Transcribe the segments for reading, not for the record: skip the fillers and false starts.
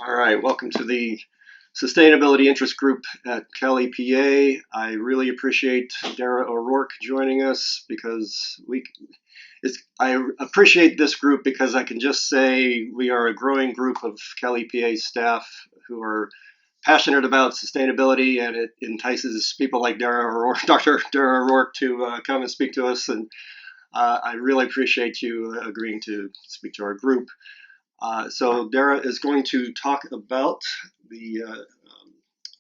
All right, welcome to the Sustainability Interest Group at Cal EPA. I really appreciate Dara O'Rourke joining us because I appreciate this group because I can just say we are a growing group of Cal EPA staff who are passionate about sustainability, and it entices people like Dr. Dara O'Rourke to come and speak to us. And I really appreciate you agreeing to speak to our group. So Dara is going to talk about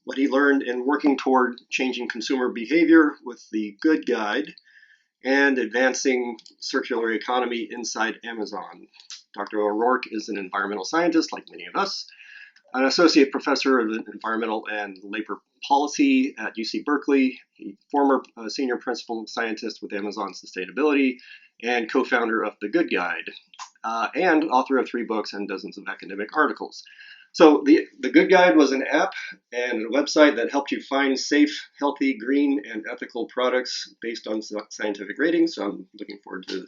what he learned in working toward changing consumer behavior with the Good Guide and advancing circular economy inside Amazon. Dr. O'Rourke is an environmental scientist, like many of us, an associate professor of environmental and labor policy at UC Berkeley, a former senior principal scientist with Amazon Sustainability, and co-founder of The Good Guide, and author of 3 books and dozens of academic articles. So the Good Guide was an app and a website that helped you find safe, healthy, green, and ethical products based on scientific ratings. So I'm looking forward to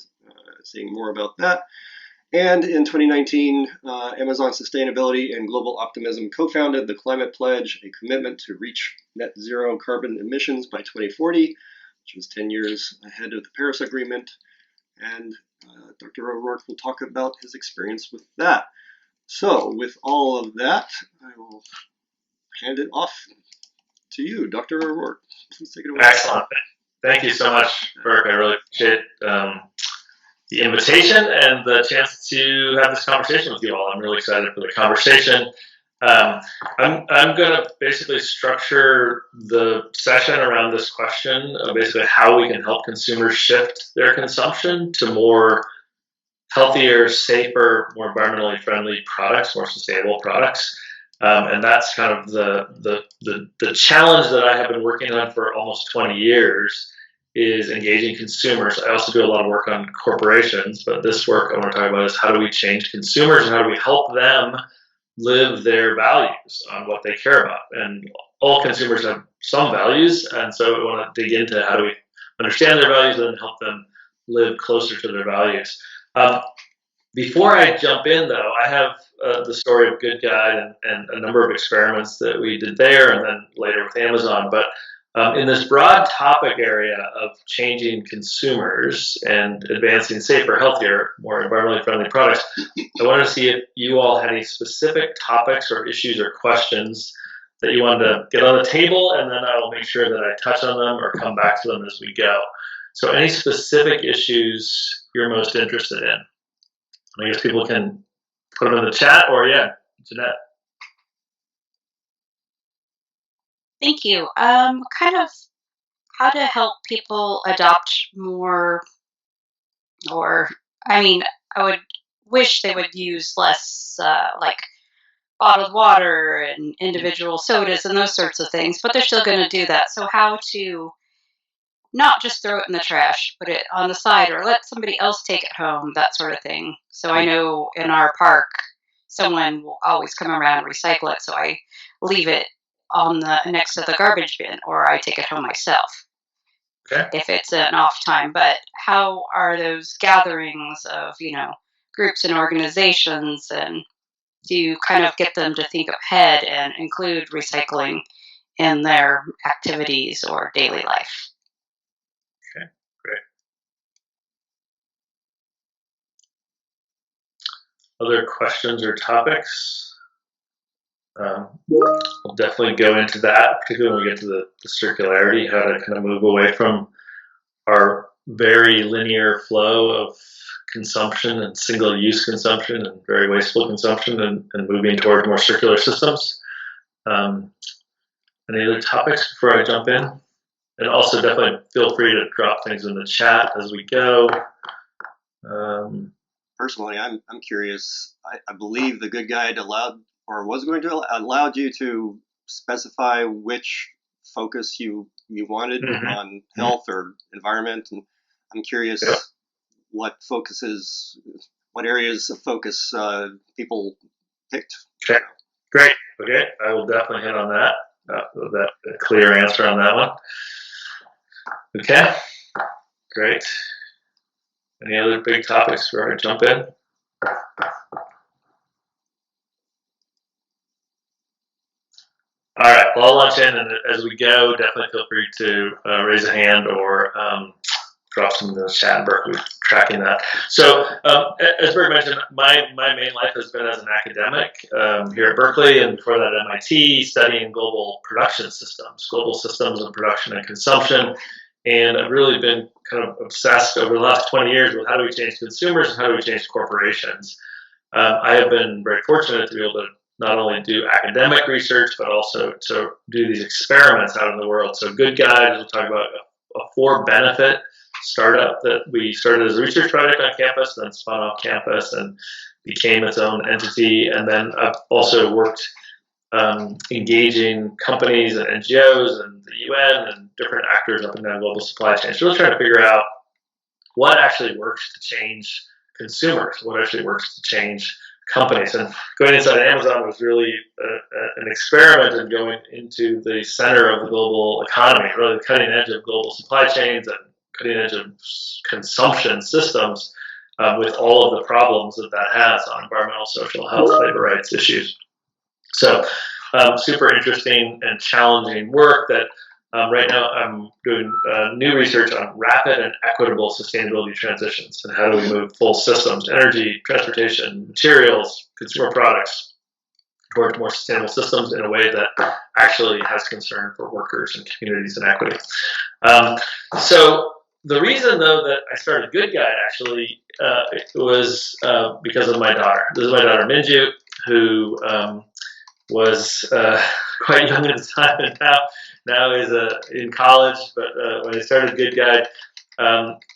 seeing more about that. And in 2019, Amazon Sustainability and Global Optimism co-founded the Climate Pledge, a commitment to reach net zero carbon emissions by 2040, which was 10 years ahead of the Paris Agreement. And Dr. O'Rourke will talk about his experience with that. So with all of that, I will hand it off to you, Dr. O'Rourke. Please take it away. Excellent. Thank you so much, Burke. I really appreciate the invitation and the chance to have this conversation with you all. I'm really excited for the conversation. I'm going to basically structure the session around this question of basically how we can help consumers shift their consumption to more healthier, safer, more environmentally friendly products, more sustainable products. And that's kind of the challenge that I have been working on for almost 20 years is engaging consumers. I also do a lot of work on corporations, but this work I want to talk about is how do we change consumers and how do we help them live their values on what they care about. And all consumers have some values, and so we want to dig into how do we understand their values and help them live closer to their values. Before I jump in, though, I have the story of Good Guide and a number of experiments that we did there and then later with Amazon. But in this broad topic area of changing consumers and advancing safer, healthier, more environmentally friendly products, I wanted to see if you all had any specific topics or issues or questions that you wanted to get on the table, and then I will make sure that I touch on them or come back to them as we go. So any specific issues you're most interested in? I guess people can put them in the chat or, Jeanette. Thank you. Kind of how to help people adopt more, I would wish they would use less like bottled water and individual sodas and those sorts of things, but they're still going to do that. So how to not just throw it in the trash, put it on the side or let somebody else take it home, that sort of thing. So I know in our park, someone will always come around and recycle it. So I leave it on the next to the garbage bin or I take it home myself. Okay. If it's an off time. But how are those gatherings of, groups and organizations, and do you kind of get them to think ahead and include recycling in their activities or daily life? Okay, great. Other questions or topics? We'll definitely go into that, particularly when we get to the circularity, how to kind of move away from our very linear flow of consumption and single-use consumption and very wasteful consumption and moving toward more circular systems. Any other topics before I jump in? And also definitely feel free to drop things in the chat as we go. Personally, I'm curious. I believe the Good Guide was going to allow you to specify which focus you wanted on health or environment, and I'm curious what areas of focus people picked. Okay, great. Okay, I will definitely hit on that. That a clear answer on that one. Okay, great. Any other big topics before I jump in? All right, well, I'll launch in, and as we go, definitely feel free to raise a hand or drop some in the chat in Berkeley, tracking that. So, as Bert mentioned, my main life has been as an academic here at Berkeley, and before that at MIT, studying global production systems, global systems of production and consumption. And I've really been kind of obsessed over the last 20 years with how do we change consumers and how do we change corporations. I have been very fortunate to be able to not only do academic research, but also to do these experiments out in the world. So Good Guide, we'll talk about a for-benefit startup that we started as a research project on campus, then spun off campus and became its own entity. And then I've also worked engaging companies and NGOs and the UN and different actors up and down global supply chains. So we're trying to figure out what actually works to change consumers, what actually works to change companies. And going inside Amazon was really an experiment in going into the center of the global economy, really the cutting edge of global supply chains and cutting edge of consumption systems with all of the problems that has on environmental, social, health, labor rights issues. So super interesting and challenging work that right now I'm doing new research on rapid and equitable sustainability transitions and how do we move full systems, energy, transportation, materials, consumer products towards more sustainable systems in a way that actually has concern for workers and communities and equity. So the reason, though, that I started Good Guide actually it was because of my daughter. This is my daughter Minju, who was quite young at the time and now is in college. But when I started Good Guide,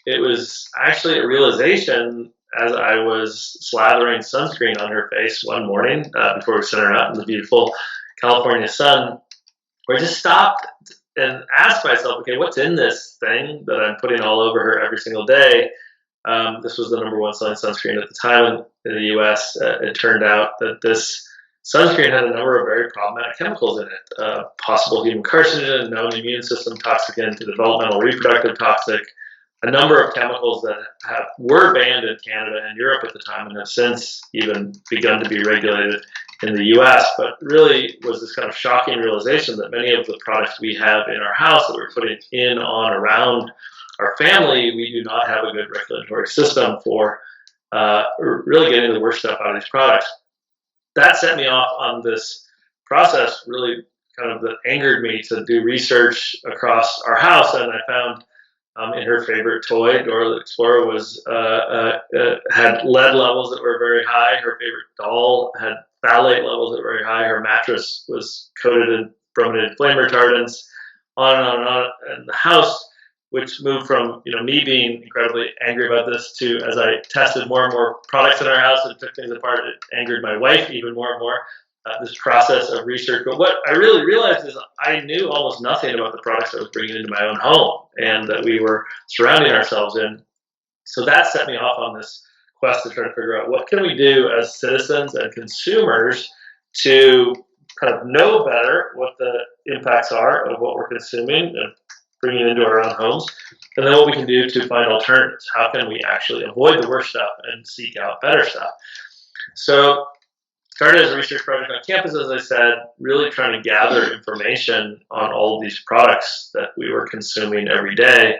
it was actually a realization as I was slathering sunscreen on her face one morning before we sent her out in the beautiful California sun, where I just stopped and asked myself, okay, what's in this thing that I'm putting all over her every single day? This was the number one selling sunscreen at the time in the US. It turned out that this sunscreen had a number of very problematic chemicals in it, possible human carcinogen, known immune system toxicant, developmental reproductive toxic, a number of chemicals that were banned in Canada and Europe at the time and have since even begun to be regulated in the US, but really was this kind of shocking realization that many of the products we have in our house that we're putting in, on, around our family, we do not have a good regulatory system for really getting the worst stuff out of these products. That set me off on this process, really kind of that angered me to do research across our house, and I found in her favorite toy, Dora the Explorer, had lead levels that were very high. Her favorite doll had phthalate levels that were very high. Her mattress was coated in brominated flame retardants. On and on and on. And the house, which moved from me being incredibly angry about this to, as I tested more and more products in our house and took things apart, it angered my wife even more and more. This process of research. But what I really realized is I knew almost nothing about the products I was bringing into my own home and that we were surrounding ourselves in. So that set me off on this quest to try to figure out what can we do as citizens and consumers to kind of know better what the impacts are of what we're consuming and bringing into our own homes, and then what we can do to find alternatives. How can we actually avoid the worst stuff and seek out better stuff? So started as a research project on campus, as I said, really trying to gather information on all of these products that we were consuming every day.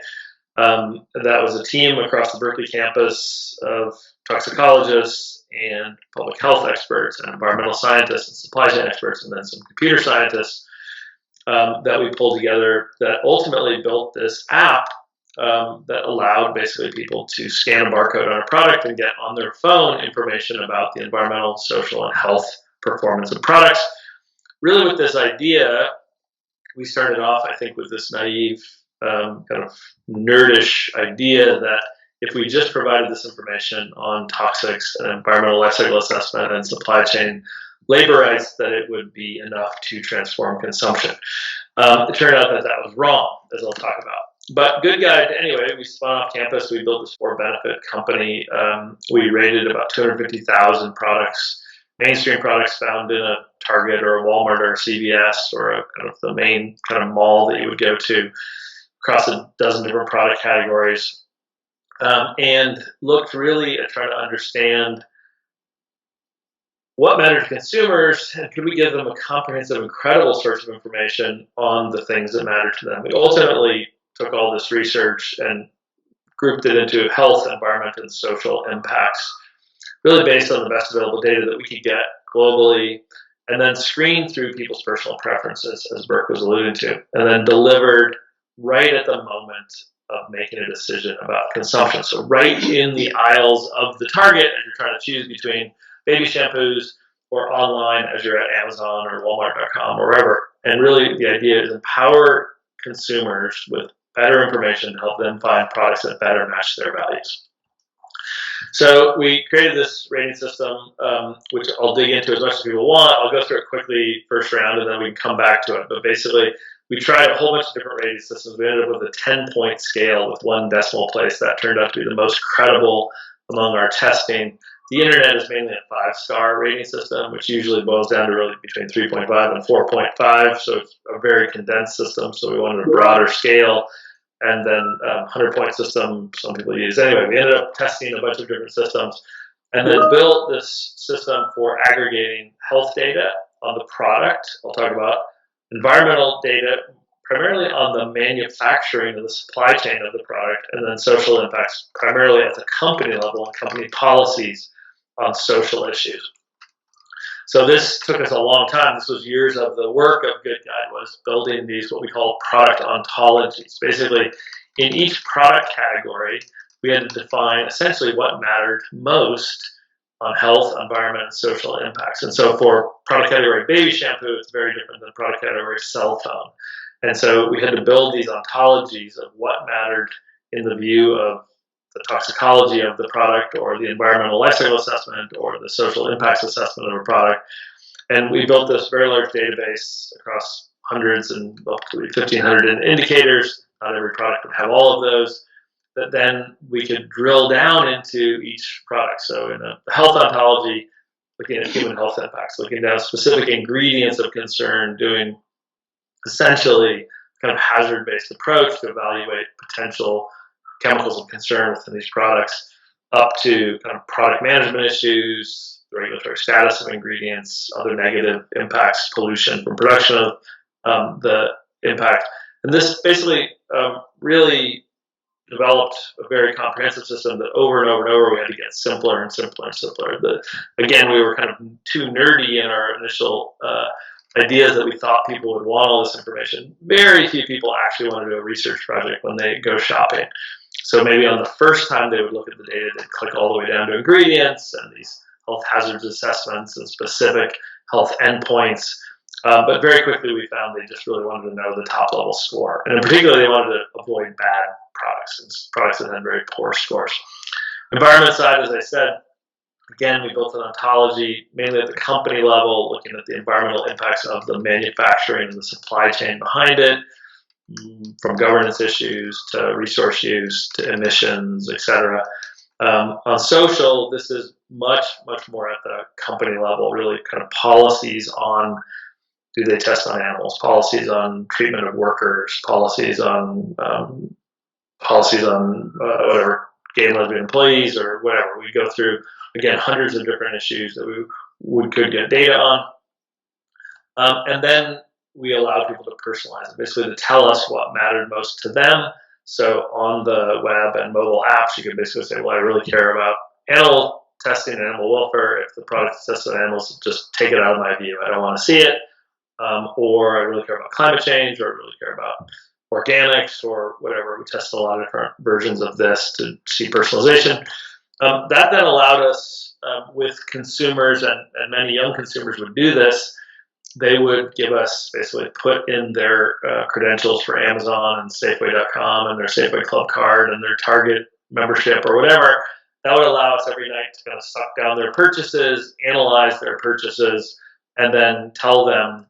And that was a team across the Berkeley campus of toxicologists and public health experts and environmental scientists and supply chain experts, and then some computer scientists that we pulled together that ultimately built this app that allowed basically people to scan a barcode on a product and get on their phone information about the environmental, social, and health performance of products. Really with this idea, we started off, I think, with this naive kind of nerdish idea that if we just provided this information on toxics and environmental life cycle assessment and supply chain labor rights, that it would be enough to transform consumption. It turned out that that was wrong, as I'll talk about. But Good Guide, anyway, we spun off campus. We built this for-benefit company. We rated about 250,000 products, mainstream products found in a Target or a Walmart or a CVS or a kind of the main kind of mall that you would go to across a dozen different product categories, and looked really at trying to understand what mattered to consumers, and could we give them a comprehensive, incredible source of information on the things that matter to them. We ultimately took all this research and grouped it into health, environment, and social impacts, really based on the best available data that we could get globally, and then screened through people's personal preferences, as Burke was alluding to, and then delivered right at the moment of making a decision about consumption. So right in the aisles of the Target, as you're trying to choose between baby shampoos, or online as you're at Amazon or Walmart.com or wherever. And really the idea is empower consumers with better information to help them find products that better match their values. So we created this rating system, which I'll dig into as much as people want. I'll go through it quickly first round, and then we can come back to it. But basically, we tried a whole bunch of different rating systems. We ended up with a 10-point scale with one decimal place. That turned out to be the most credible among our testing. The internet is mainly a 5-star rating system, which usually boils down to really between 3.5 and 4.5. So it's a very condensed system. So we wanted a broader scale. And then 100-point system, some people use. Anyway, we ended up testing a bunch of different systems and then built this system for aggregating health data on the product. I'll talk about environmental data, primarily on the manufacturing of the supply chain of the product, and then social impacts, primarily at the company level and company policies on social issues. So this took us a long time. This was years of the work of Good Guide, was building these, what we call product ontologies. Basically, in each product category, we had to define essentially what mattered most on health, environment, and social impacts. And so for product category baby shampoo, it's very different than product category cell phone. And so we had to build these ontologies of what mattered in the view of the toxicology of the product, or the environmental life cycle assessment, or the social impacts assessment of a product. And we built this very large database across hundreds and up to 1,500 indicators. Not every product would have all of those. That then we could drill down into each product. So in the health ontology, looking at human health impacts, looking down specific ingredients of concern, doing essentially kind of hazard-based approach to evaluate potential chemicals of concern within these products, up to kind of product management issues, the regulatory status of ingredients, other negative impacts, pollution from production of the impact. And this basically really developed a very comprehensive system that over and over and over we had to get simpler and simpler and simpler. Again, we were kind of too nerdy in our initial ideas that we thought people would want all this information. Very few people actually want to do a research project when they go shopping. So maybe on the first time they would look at the data, they'd click all the way down to ingredients and these health hazards assessments and specific health endpoints. But very quickly we found they just really wanted to know the top level score. And in particular, they wanted to avoid bad products and products that had very poor scores. Environment side, as I said, again, we built an ontology mainly at the company level, looking at the environmental impacts of the manufacturing and the supply chain behind it, from governance issues to resource use to emissions, etc. On social, this is much, much more at the company level, really kind of policies on, do they test on animals, policies on treatment of workers, policies on whatever, gay and lesbian employees or whatever. We go through, again, hundreds of different issues that we could get data on. And then we allowed people to personalize it, basically to tell us what mattered most to them. So on the web and mobile apps, you can basically say, well, I really care about animal testing and animal welfare. If the product is tested on animals, just take it out of my view. I don't want to see it. Or I really care about climate change, or I really care about organics, or whatever. We test a lot of different versions of this to see personalization. That then allowed us, with consumers, and many young consumers would do this, they would give us, basically put in their credentials for Amazon and Safeway.com and their Safeway Club card and their Target membership or whatever. That would allow us every night to kind of suck down their purchases, analyze their purchases, and then tell them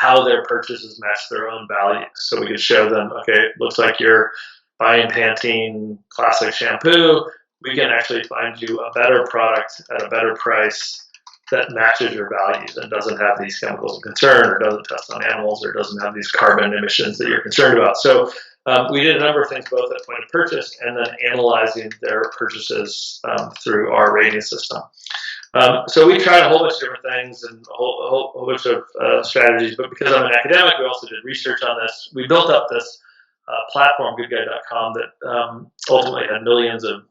how their purchases match their own values. So we could show them, okay, it looks like you're buying Pantene Classic shampoo. We can actually find you a better product at a better price that matches your values and doesn't have these chemicals of concern, or doesn't test on animals, or doesn't have these carbon emissions that you're concerned about. So we did a number of things, both at point of purchase and then analyzing their purchases through our rating system. So we tried a whole bunch of different things and a whole bunch of strategies. But because I'm an academic, we also did research on this. We built up this platform, goodguide.com, that ultimately had millions of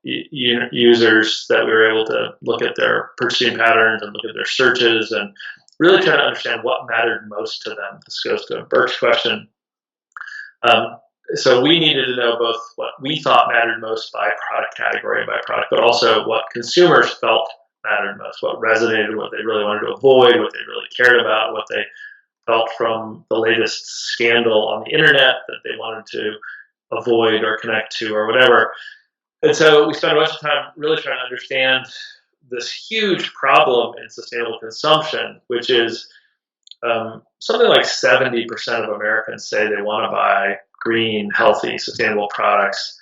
users that we were able to look at their purchasing patterns and look at their searches and really try to understand what mattered most to them. This goes to Burke's question. So we needed to know both what we thought mattered most by product category and by product, but also what consumers felt mattered most, what resonated, what they really wanted to avoid, what they really cared about, what they felt from the latest scandal on the internet that they wanted to avoid or connect to or whatever. And so we spent a bunch of time really trying to understand this huge problem in sustainable consumption, which is something like 70% of Americans say they want to buy green, healthy, sustainable products.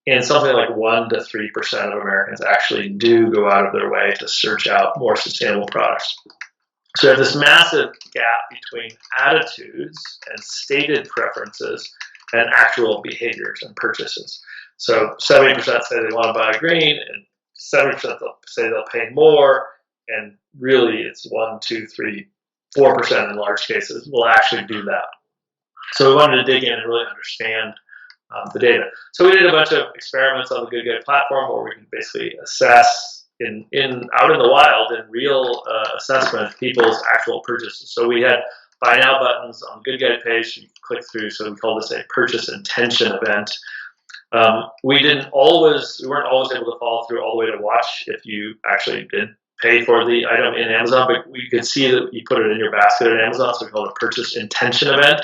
And something like 1 to 3% of Americans actually do go out of their way to search out more sustainable products. So you have this massive gap between attitudes and stated preferences and actual behaviors and purchases. So 70% say they want to buy green, and 70% say they'll pay more, and really it's 1, 2, 3, 4% in large cases will actually do that. So we wanted to dig in and really understand the data. So we did a bunch of experiments on the Good Guide platform where we can basically assess out in the wild in real assessment people's actual purchases. So we had buy now buttons on the Good Guide page you click through. So we call this a purchase intention event. We weren't always able to follow through all the way to watch if you actually did pay for the item in Amazon, but we could see that you put it in your basket at Amazon, so we call it a purchase intention event.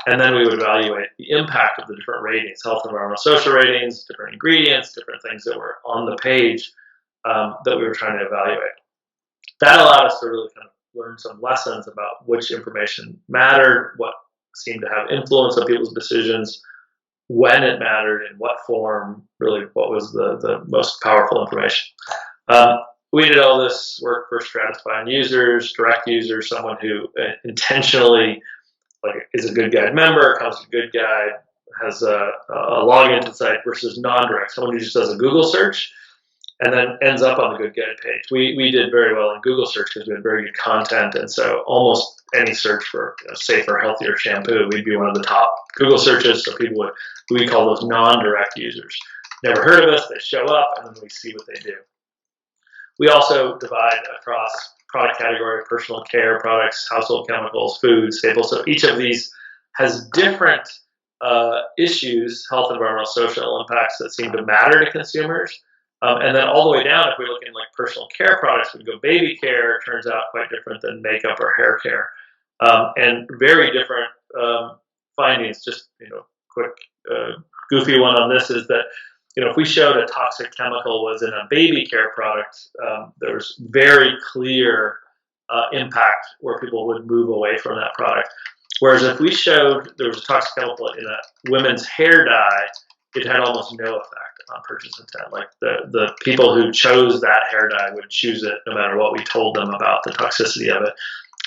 And then we would evaluate the impact of the different ratings, health, environmental, social ratings, different ingredients, different things that were on the page that we were trying to evaluate. That allowed us to really kind of learn some lessons about which information mattered, what seemed to have influence on people's decisions, when it mattered, in what form, really what was the most powerful information. We did all this work for stratifying users, direct users, someone who intentionally is a Good Guide member, comes to Good Guide, has a login to the site, versus non-direct, someone who just does a Google search and then ends up on the Good Guide page. We did very well in Google search because we had very good content, and so almost any search for safer, healthier shampoo, we'd be one of the top Google searches. So people we call those non-direct users. Never heard of us, they show up, and then we see what they do. We also divide across product category, personal care products, household chemicals, food, staples. So each of these has different issues, health, environmental, social impacts that seem to matter to consumers. And then all the way down, if we look in like personal care products, we go baby care, turns out quite different than makeup or hair care. And very different findings. Just, quick goofy one on this is that, if we showed a toxic chemical was in a baby care product, there was very clear impact where people would move away from that product. Whereas if we showed there was a toxic chemical in a women's hair dye, it had almost no effect on purchase intent. Like the people who chose that hair dye would choose it no matter what we told them about the toxicity of it.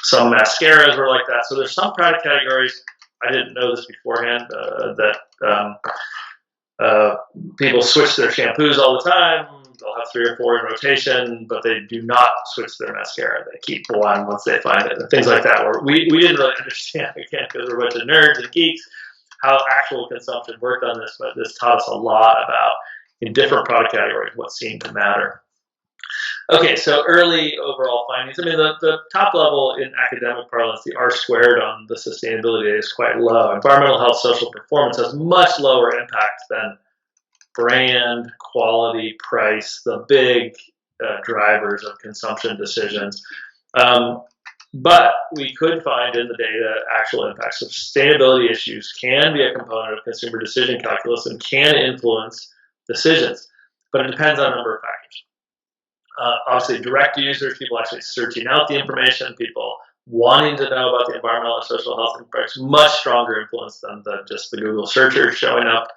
Some mascaras were like that. So there's some product categories, I didn't know this beforehand, people switch their shampoos all the time. They'll have 3 or 4 in rotation, but they do not switch their mascara. They keep one once they find it, and things like that. Where we didn't really understand, again, because we're a bunch of nerds and geeks, how actual consumption worked on this, but this taught us a lot about, in different product categories, what seemed to matter. Okay, so early overall findings. I mean, the top level in academic parlance, the R squared on the sustainability is quite low. Environmental, health, social performance has much lower impact than brand, quality, price, the big drivers of consumption decisions. But we could find in the data actual impacts. So sustainability issues can be a component of consumer decision calculus and can influence decisions, but it depends on a number of factors. Obviously, direct users, people actually searching out the information, people wanting to know about the environmental and social health impacts, much stronger influence than just the Google searchers showing up.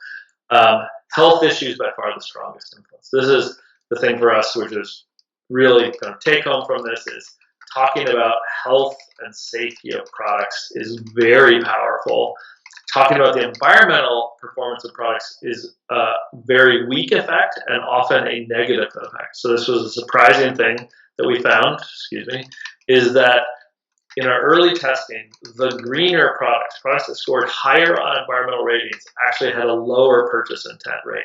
Health issues, by far the strongest influence. This is the thing for us, which is really kind of take home from this, is talking about health and safety of products is very powerful. Talking about the environmental performance of products is a very weak effect and often a negative effect. So this was a surprising thing that we found, is that in our early testing, the greener products that scored higher on environmental ratings, actually had a lower purchase intent rate.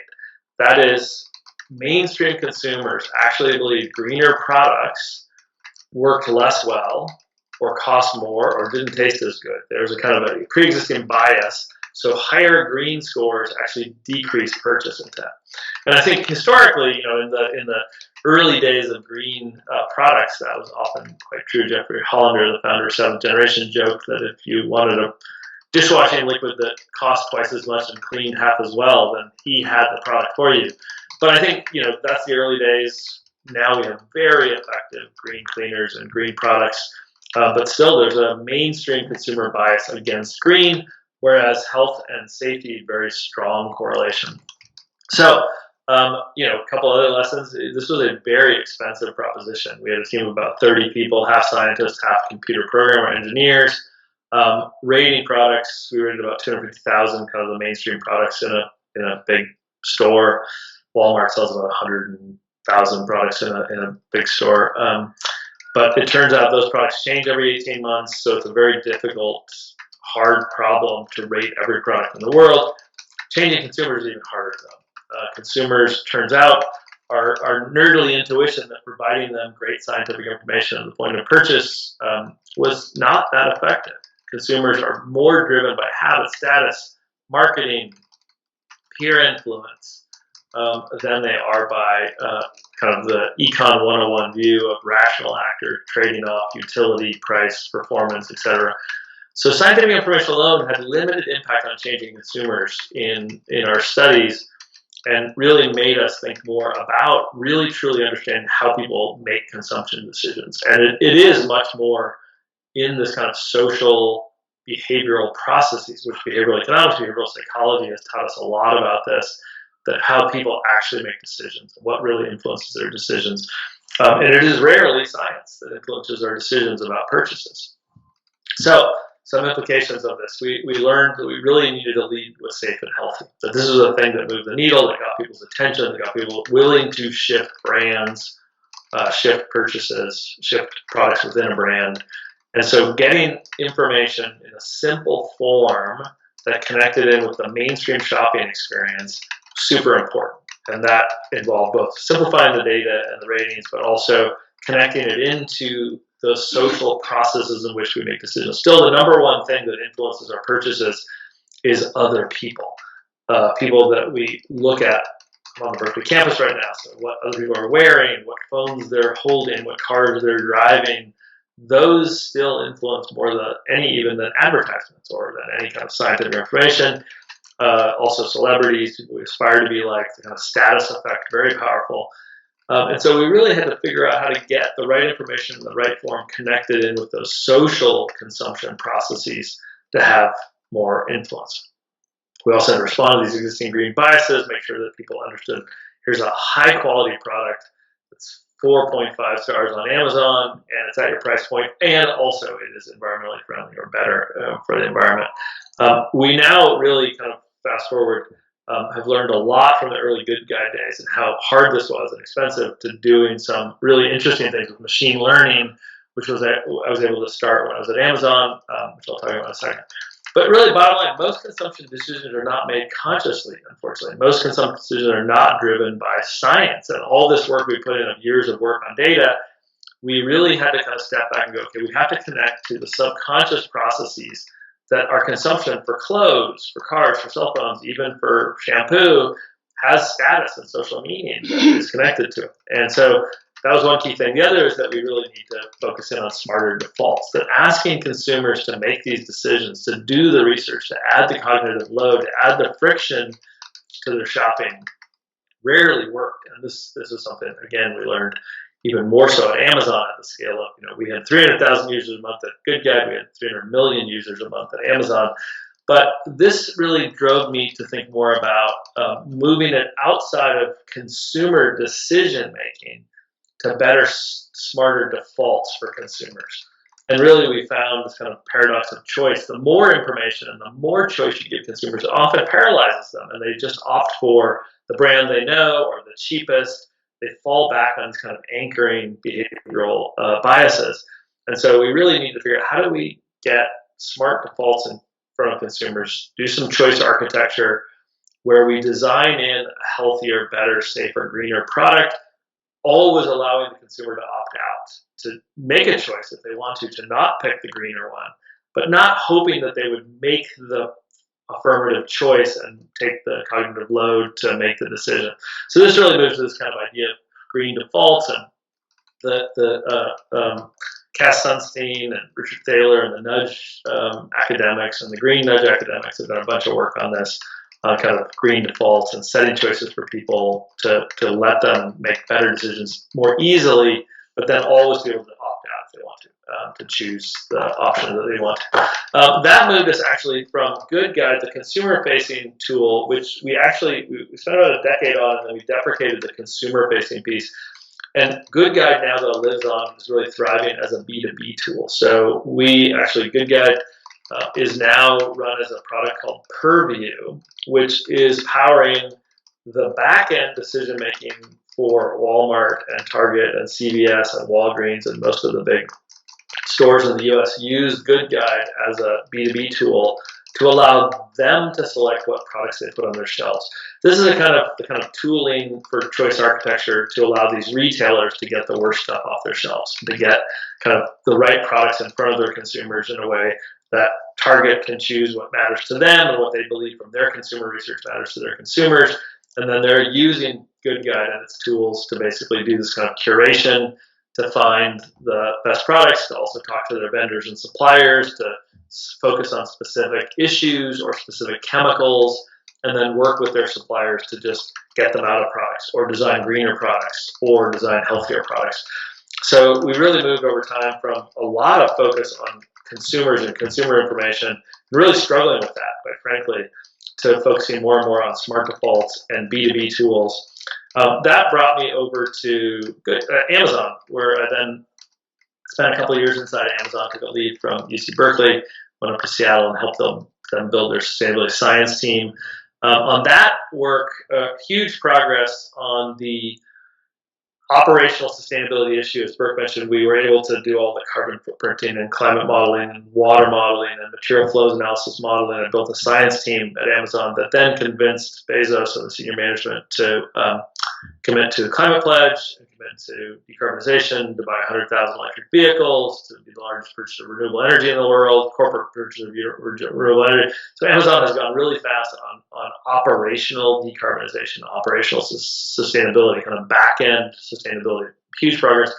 That is, mainstream consumers actually believe greener products worked less well, or cost more, or didn't taste as good. There's a kind of a pre-existing bias. So higher green scores actually decrease purchase intent. And I think historically, in the early days of green products, that was often quite true. Jeffrey Hollander, the founder of Seventh Generation, joked that if you wanted a dishwashing liquid that cost twice as much and cleaned half as well, then he had the product for you. But I think that's the early days. Now we have very effective green cleaners and green products, but still there's a mainstream consumer bias against green, whereas health and safety, very strong correlation. So, a couple other lessons. This was a very expensive proposition. We had a team of about 30 people, half scientists, half computer programmer engineers. Rating products, we rated about 250,000 kind of the mainstream products in a big store. Walmart sells about 100,000 products in a big store. But it turns out those products change every 18 months, so it's a very difficult, hard problem to rate every product in the world. Changing consumers is even harder though. Consumers, turns out, our nerdly intuition that providing them great scientific information at the point of purchase was not that effective. Consumers are more driven by habit, status, marketing, peer influence than they are by kind of the Econ 101 view of rational actor trading off utility, price, performance, etc. So scientific information alone had limited impact on changing consumers in our studies, and really made us think more about really truly understanding how people make consumption decisions. And it is much more in this kind of social behavioral processes, which behavioral economics, behavioral psychology has taught us a lot about this, that how people actually make decisions, what really influences their decisions. And it is rarely science that influences our decisions about purchases. So some implications of this. We learned that we really needed to lead with safe and healthy. That this was a thing that moved the needle, that got people's attention, that got people willing to shift brands, shift purchases, shift products within a brand. And so getting information in a simple form that connected in with the mainstream shopping experience, super important. And that involved both simplifying the data and the ratings, but also connecting it into the social processes in which we make decisions. Still, the number one thing that influences our purchases is other people. People that we look at on the Berkeley campus right now. So what other people are wearing, what phones they're holding, what cars they're driving. Those still influence more than even advertisements or than any kind of scientific information. Also celebrities, people we aspire to be like, the kind of status effect, very powerful. And so we really had to figure out how to get the right information in the right form connected in with those social consumption processes to have more influence. We also had to respond to these existing green biases, make sure that people understood here's a high quality product that's 4.5 stars on Amazon and it's at your price point, and also it is environmentally friendly or better for the environment. We now really kind of fast forward have learned a lot from the early Good Guide days and how hard this was and expensive, to doing some really interesting things with machine learning, which was I was able to start when I was at Amazon, which I'll talk about in a second. But really, bottom line, most consumption decisions are not made consciously, unfortunately. Most consumption decisions are not driven by science. And all this work we put in of years of work on data, we really had to kind of step back and go, okay, we have to connect to the subconscious processes that our consumption for clothes, for cars, for cell phones, even for shampoo, has status and social meaning that is connected to it. And so that was one key thing. The other is that we really need to focus in on smarter defaults, that asking consumers to make these decisions, to do the research, to add the cognitive load, to add the friction to their shopping rarely worked. And this is something, again, we learned even more so at Amazon at the scale of, we had 300,000 users a month at Good Guide, we had 300 million users a month at Amazon. But this really drove me to think more about moving it outside of consumer decision making to better, smarter defaults for consumers. And really we found this kind of paradox of choice. The more information and the more choice you give consumers, it often paralyzes them and they just opt for the brand they know or the cheapest. they fall back on these kind of anchoring behavioral biases. And so we really need to figure out how do we get smart defaults in front of consumers, do some choice architecture where we design in a healthier, better, safer, greener product, always allowing the consumer to opt out, to make a choice if they want to not pick the greener one, but not hoping that they would make the affirmative choice and take the cognitive load to make the decision. So this really moves to this kind of idea of green defaults, and the Cass Sunstein and Richard Thaler and the Nudge academics and the Green Nudge academics have done a bunch of work on this, kind of green defaults and setting choices for people to let them make better decisions more easily, but then always be able to opt out if they want to choose the option that they want. That moved us actually from Good Guide, the consumer-facing tool, which we spent about a decade on, and then we deprecated the consumer-facing piece. And Good Guide now that lives on is really thriving as a B2B tool. So Good Guide is now run as a product called Purview, which is powering the back-end decision-making for Walmart and Target and CVS and Walgreens and most of the big stores in the U.S. use Good Guide as a B2B tool to allow them to select what products they put on their shelves. This is the kind of tooling for choice architecture to allow these retailers to get the worst stuff off their shelves, to get kind of the right products in front of their consumers in a way that Target can choose what matters to them and what they believe from their consumer research matters to their consumers. And then they're using Good Guide and its tools to basically do this kind of curation, to find the best products, to also talk to their vendors and suppliers, to focus on specific issues or specific chemicals, and then work with their suppliers to just get them out of products or design greener products or design healthier products. So we really moved over time from a lot of focus on consumers and consumer information, really struggling with that, quite frankly, to focusing more and more on smart defaults and B2B tools. That brought me over to Amazon, where I then spent a couple of years inside Amazon, took a lead from UC Berkeley, went up to Seattle and helped them build their sustainability science team. On that work, huge progress on the operational sustainability issue. As Burke mentioned, we were able to do all the carbon footprinting and climate modeling and water modeling and material flows analysis modeling, and built a science team at Amazon that then convinced Bezos and the senior management to commit to the climate pledge, and commit to decarbonization, to buy 100,000 electric vehicles, to be the largest purchaser of renewable energy in the world, corporate purchaser of renewable energy. So Amazon has gone really fast on operational decarbonization, operational sustainability, kind of back-end sustainability, huge progress.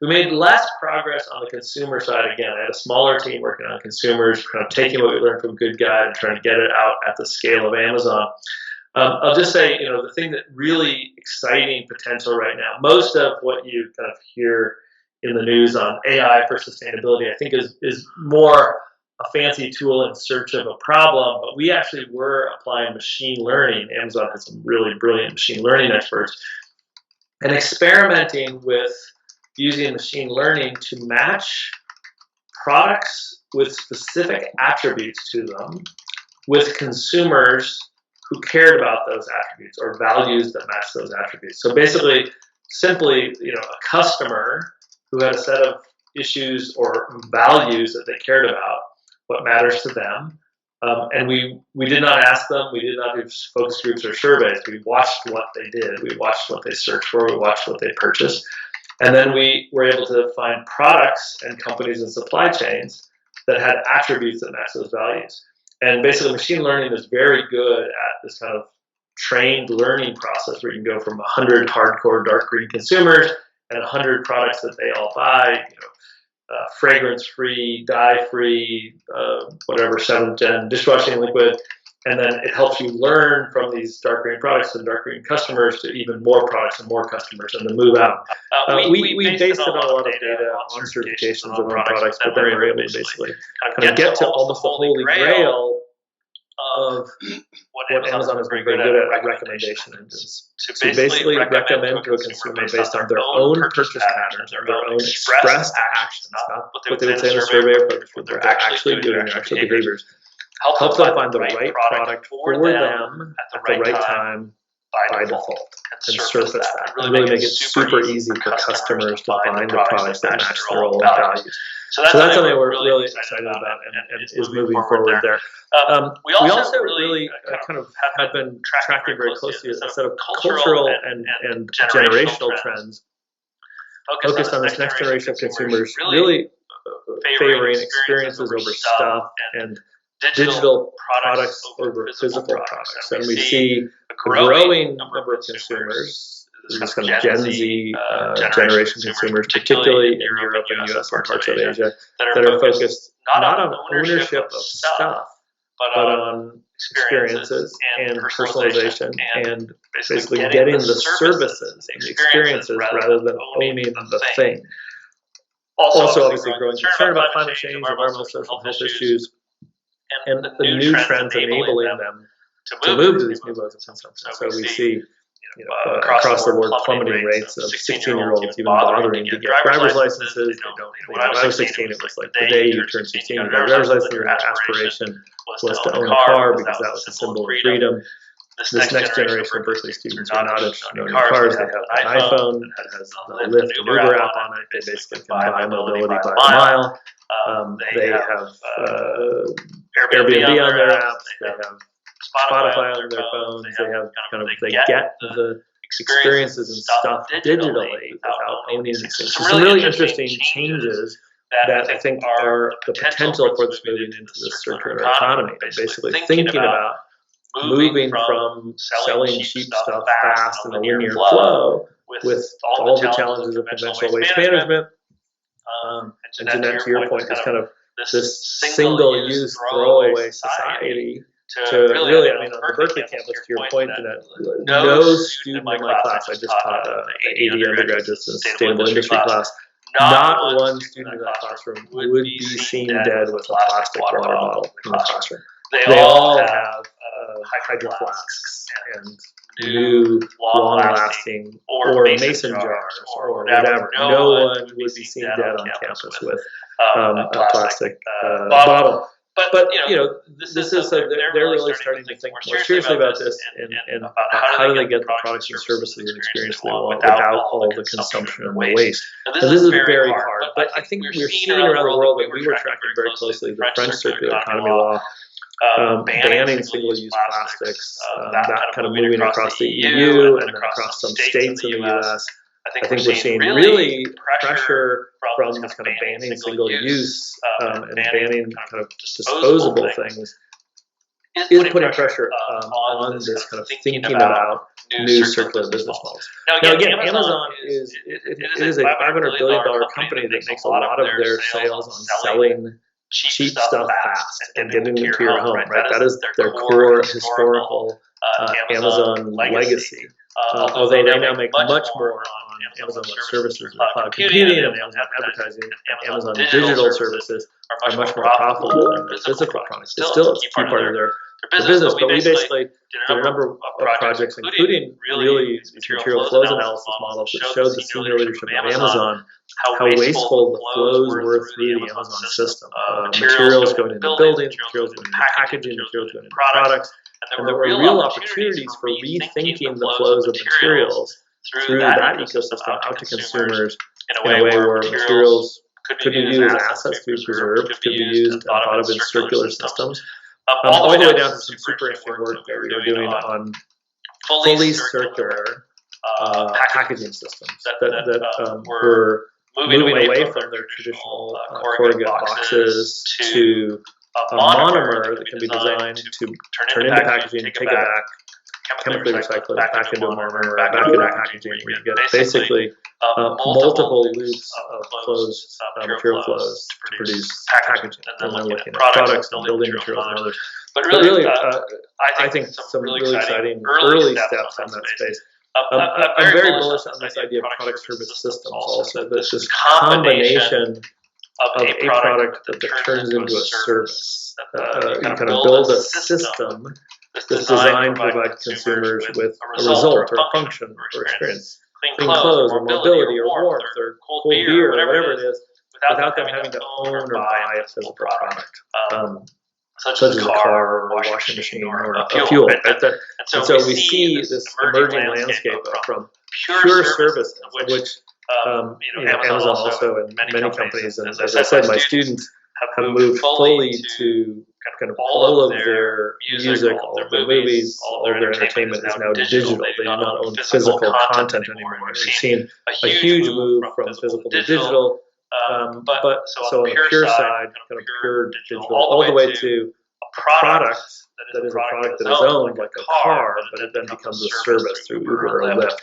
We made less progress on the consumer side. Again, I had a smaller team working on consumers, kind of taking what we learned from Good Guide and trying to get it out at the scale of Amazon. I'll just say, the thing that really exciting potential right now, most of what you kind of hear in the news on AI for sustainability, I think is more a fancy tool in search of a problem, but we actually were applying machine learning. Amazon has some really brilliant machine learning experts, and experimenting with using machine learning to match products with specific attributes to them with consumers who cared about those attributes or values that match those attributes. So basically, simply, a customer who had a set of issues or values that they cared about, what matters to them. And we did not ask them, we did not do focus groups or surveys. We watched what they did. We watched what they searched for. We watched what they purchased. And then we were able to find products and companies and supply chains that had attributes that match those values. And basically, machine learning is very good at this kind of trained learning process where you can go from 100 hardcore dark green consumers and 100 products that they all buy, fragrance-free, dye-free, whatever, 7th gen dishwashing liquid. And then it helps you learn from these dark green products and dark green customers to even more products and more customers and to move out. We based it on a lot of data on certifications of our products, but then we were able to basically kind of get to almost the holy grail of what Amazon is very good at recommendation engines. To basically recommend to a consumer based on their own purchase patterns or their own expressed actions, not what they would say in a survey or focus group, what they're actually doing, their actual behaviors. Help them find the right product for them at the right time by default and surface that and really make it super easy for customers to find the products that match their role and values. So that's something we're really excited about and is moving forward there. We also really kind of have been tracking very closely a set of cultural and generational trends focused on this next generation of consumers, really favoring experiences over stuff and digital products over physical products. And we see a growing number of consumers, this kind of Gen Z generation consumers, particularly in Europe and US and parts of Asia, that are focused not on ownership of stuff, but on experiences and personalization and basically getting the services and the experiences rather than owning the thing. Also, obviously, growing concern about climate change, environmental, social health issues, and the new trends enabling them to move to these new modes of consumption. So we see across the board plummeting rates of 16-year-olds even bothering to get driver's licenses. They don't. When I was 16, it was like the day you turned 16, you got a driver's license. Their aspiration was to own a car because that was a symbol of freedom. This next generation of Berkeley students are not interested in owning cars. They have an iPhone that has the Lyft and Uber app on it. They basically can buy mobility by the mile. They have Airbnb on their apps. They have Spotify on their phones. They have they get the experiences and stuff digitally without owning these things. So some really interesting changes that I think are the potential for this moving into the circular economy. Basically thinking about moving from selling cheap stuff fast in a linear flow with all the challenges of conventional waste management. And Jeanette, to your point, is kind of this single-use throwaway society to really, I mean, on the Berkeley campus, to your point, Jeanette, no student in my class, I just taught an AD undergraduates in a sustainable industry class, not one student in that classroom would be seen dead with a plastic water bottle in the classroom. They all have hydro flasks and new long-lasting or mason jars or whatever. No one would be seen dead on campus with a plastic bottle. But this is they're really starting to think more seriously about this and about how do they get the products and services and experience they want without all the consumption and the waste. And this is very hard. But I think we're seeing around the world that we were tracking very closely the French circular economy law. Banning single-use plastics, that kind of moving across the EU and then across some states in the US. I think we're seeing really pressure from this kind of banning single-use and banning kind of disposable things is putting pressure on this kind of thinking about new circular business models. Now again, Amazon is a $500 billion company that makes a lot of their sales on selling cheap stuff fast and getting into your home, right? That is their core historical Amazon legacy. Although they now make much more on Amazon Web Services and cloud computing and Amazon advertising and Amazon digital services are much more profitable than their physical products. It's still a key part of their business, but we basically did a number of projects, including really these material flows analysis models that showed the senior leadership of Amazon how wasteful the flows were through the Amazon system. Materials going into buildings, materials going into packaging, materials going into products. And there were real opportunities for rethinking the flows of materials through that ecosystem out to consumers in a way where materials could be used as assets to be preserved, could be used and thought of in circular systems, all the way down to some super interesting work that we were doing on fully circular packaging systems that were moving away from their traditional corrugate boxes to a monomer that can be designed to turn into packaging, take it back, chemically recycle it back into a monomer, back into packaging, where you get basically multiple loops of flows, material flows to produce packaging, and then looking at products and building materials and others. But really, I think some really exciting early steps on that space. I'm very bullish on this idea of product service systems also, this combination of a product that turns into a service. You kind of build a system that's designed to provide consumers with a result or a function or experience. Clean clothes or mobility or warmth or cold beer or whatever it is, without them having to own or buy a physical product. such as a car or a washing machine or a fuel. Right? And so we see this emerging landscape from pure services, of which Amazon also and many companies, and as I said, my students have moved fully to kind of all of their music, all of their movies, all of their entertainment is now digital. They do not own physical content anymore. We've seen a huge move from physical to digital, but so on the pure side, kind of pure digital, all the way to a product that is a product that is owned like a car, but it then becomes a service through Uber or Lyft.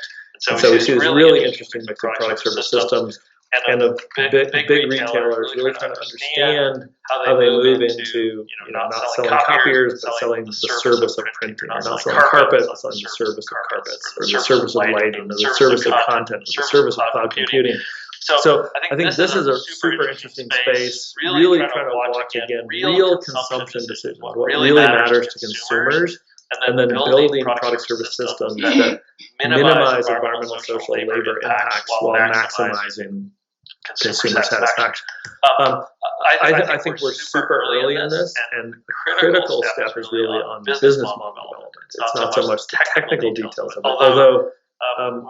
And so we see this really interesting mix of product service systems and of big retailers really trying to understand how they move into not selling copiers, but selling the service of printing, or not selling carpet, but selling the service of carpets, or the service of lighting, or the service of content, or the service of cloud computing. So I think this is a super interesting space, really trying to watch, again, real consumption decisions, what really matters to consumers, and then building product service systems that minimize environmental, social, labor impacts while maximizing consumer satisfaction. I think we're super early in this, and the critical step is really on business model development. It's not so much the technical details of it, although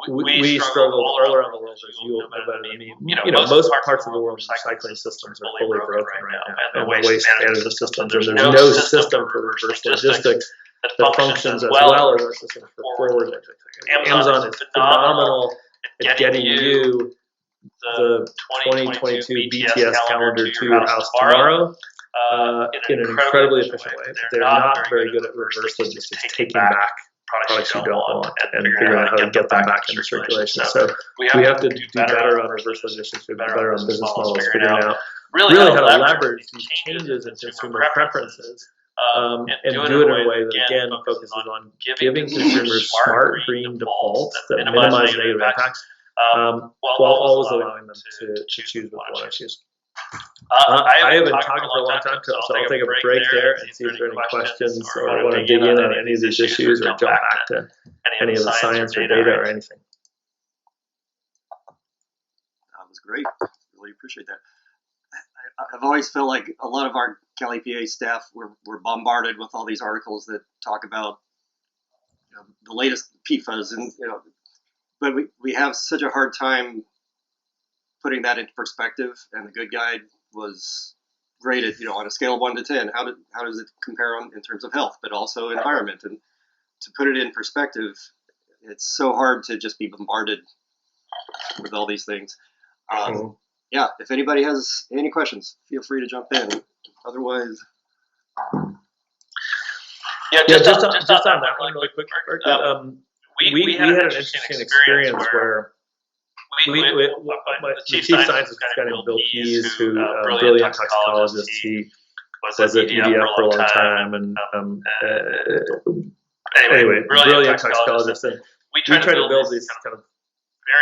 we struggle all around the world, as you will know better than me. Most parts of the world, recycling systems are fully broken right now, and waste management systems. There's no system for reverse logistics that functions as well as our system for forward logistics. Amazon is phenomenal at getting you the 2022 BTS calendar to your house tomorrow in an incredibly efficient way. They're not very good at reverse logistics, taking back products you don't want and figuring out how to get them back into circulation. So we have to do better on reverse logistics, do better on business models, figuring out really how to leverage these changes in consumer preferences and do it in a way that, again, focuses on giving consumers smart green defaults that minimize negative impacts, while always allowing them to choose what they want to choose. I have been talking for a long time, so I'll take a break there and see if there are any questions or want to dig in on any of these issues or jump back to any of the science or data or anything. That was great. Really appreciate that. I've always felt like a lot of our CaliPA staff were bombarded with all these articles that talk about the latest PFAS, and but we have such a hard time putting that into perspective. And the Good Guide was rated, on a scale of 1 to 10. How does it compare in terms of health, but also environment? And to put it in perspective, it's so hard to just be bombarded with all these things. Yeah, if anybody has any questions, feel free to jump in. Otherwise, just on that one really quick. We had an interesting experience where the chief scientist, a guy named Bill Keys, who brilliant toxicologist. He was at EDF for a long time, and anyway, brilliant toxicologist. And we tried to build these kind of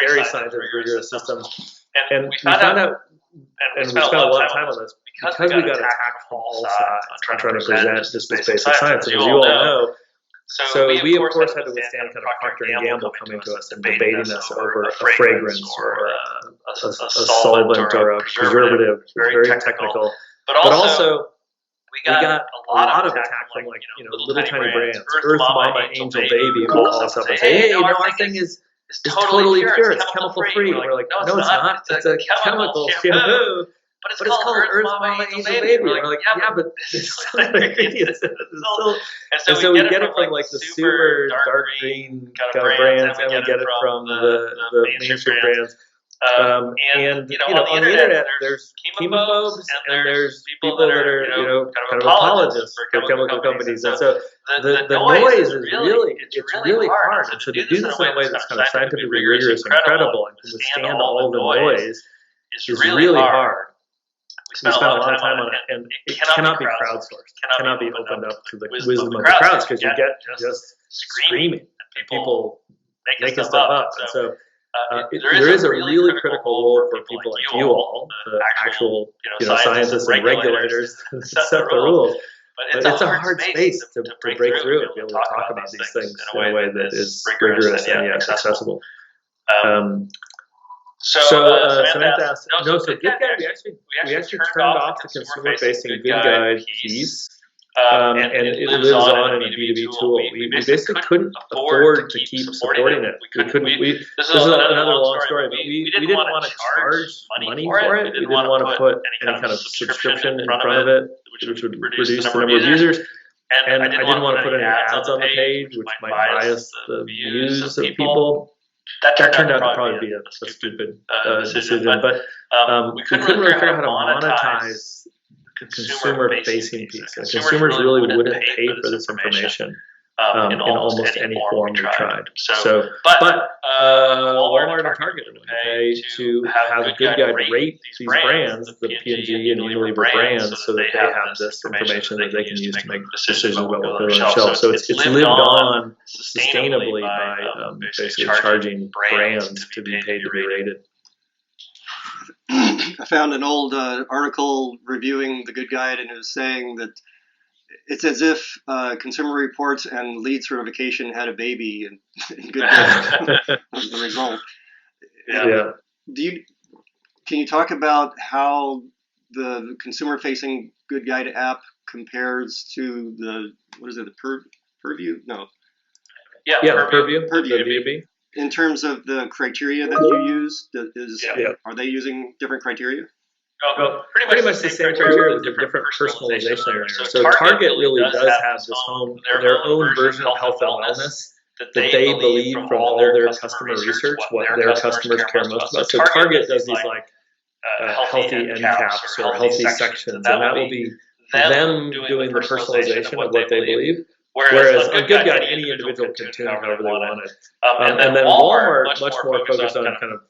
very scientific, rigorous systems. And we found out, and we spent a lot of time on this, because we got attacked from all sides on trying to present just this basic science, and as you all know, so we of course had to withstand kind of Procter & Gamble coming to us and debating us over a fragrance or a solvent or a preservative, very technical. But also, we got a lot of attack from little tiny brands. Earth Mama, Angel Baby will call us up and say, hey, our thing is totally pure. It's chemical free. And we're like, no, it's not. It's a chemical shampoo. But it's called Earth Mama Angel Baby. And we're like, yeah, but there's still other ingredients. And so we get it from like the super dark green kind of brands, and we get it from the mainstream brands. And on the internet, there's chemophobes and there's people that are kind of apologists for chemical companies. And so the noise is really hard. And so to do this in a way that's kind of scientifically rigorous and credible and can withstand all the noise is really hard. We spent a lot of time on it, and it cannot be crowdsourced. It cannot be opened up to the wisdom of the crowds, because you get just screaming and people making stuff up. And so there is a really critical role for people like you all, the actual scientists and regulators, to set the rules. But it's a hard space to break through and be able to talk about these things in a way that is rigorous and yet accessible. So Samantha asked, so Good Guide, we actually turned off the consumer-facing Good Guide piece and it lives on in a B2B tool. We basically couldn't afford to keep supporting it. This is another long story, but we didn't want to charge money for it. We didn't want to put any kind of subscription in front of it, which would reduce the number of users. And I didn't want to put any ads on the page, which might bias the views of people. That turned out to probably be a stupid decision, but we couldn't really figure out how to monetize the consumer-facing piece. And consumers really wouldn't pay for this information in almost any form we tried. But Walmart and Target would pay to have a good guide rate these brands, the P&G and Unilever brands, so that they have this information that they can use to make decisions about what they're on the shelf. So it's lived on sustainably by basically charging brands to be paid to be rated. I found an old article reviewing the Good Guide, and it was saying that it's as if Consumer Reports and Lead Certification had a baby, and Good Guide was the result. Yeah. Can you talk about how the consumer-facing Good Guide app compares to the Purview? No. Yeah, Purview. B2B. In terms of the criteria that you use, are they using different criteria? Well, pretty much the same criteria with a different personalization layer. So Target really does have this their own version of health and wellness that they believe from all their customer research what their customers care most about. So Target does these like healthy end caps or healthy sections, and that will be them doing the personalization of what they believe. Whereas on Good Guide, any individual can tune however they want it. And then Walmart, much more focused on kind of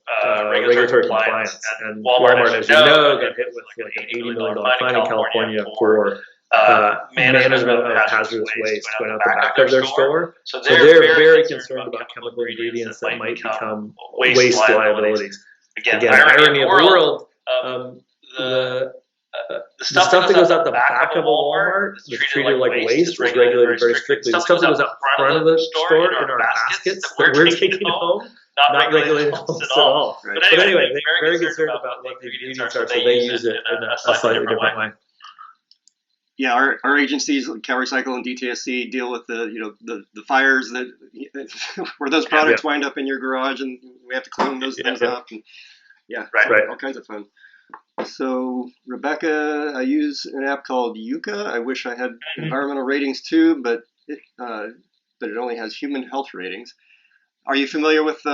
regulatory compliance. And Walmart, as you know, got hit with like an $80 million fine in California for management of hazardous waste going out the back of their store. So they're very concerned about chemical ingredients that might become waste liabilities. Again, irony of the world, the stuff that goes out the back of a Walmart that's treated like waste was regulated very strictly. The stuff that goes out front of the store in our baskets that we're taking home, not regulated almost at all. Right. But anyway, they're very concerned about what the ingredients are, so they use it in a slightly different way. Yeah, our agencies, like CalRecycle and DTSC, deal with the fires that where those products wind up in your garage, and we have to clean those things up. And, all kinds of fun. So, Rebecca, I use an app called Yuka. I wish I had environmental ratings too, but it only has human health ratings. Are you familiar with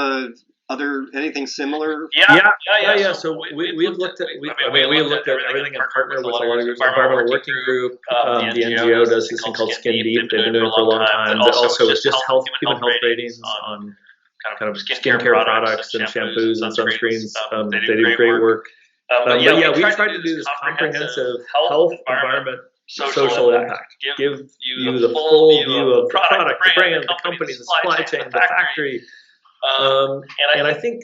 anything similar? Yeah. So we've looked at everything and partnered with a lot of groups. Environmental Working Group, the NGO does this thing called Skin Deep. They've been doing it for a long time. That also is just human health ratings on kind of skincare products and shampoos and sunscreens. They do great work. But we tried to do this comprehensive health, environment, social impact. Give you the full view of the product, the brand, the company, the supply chain, the factory. And I think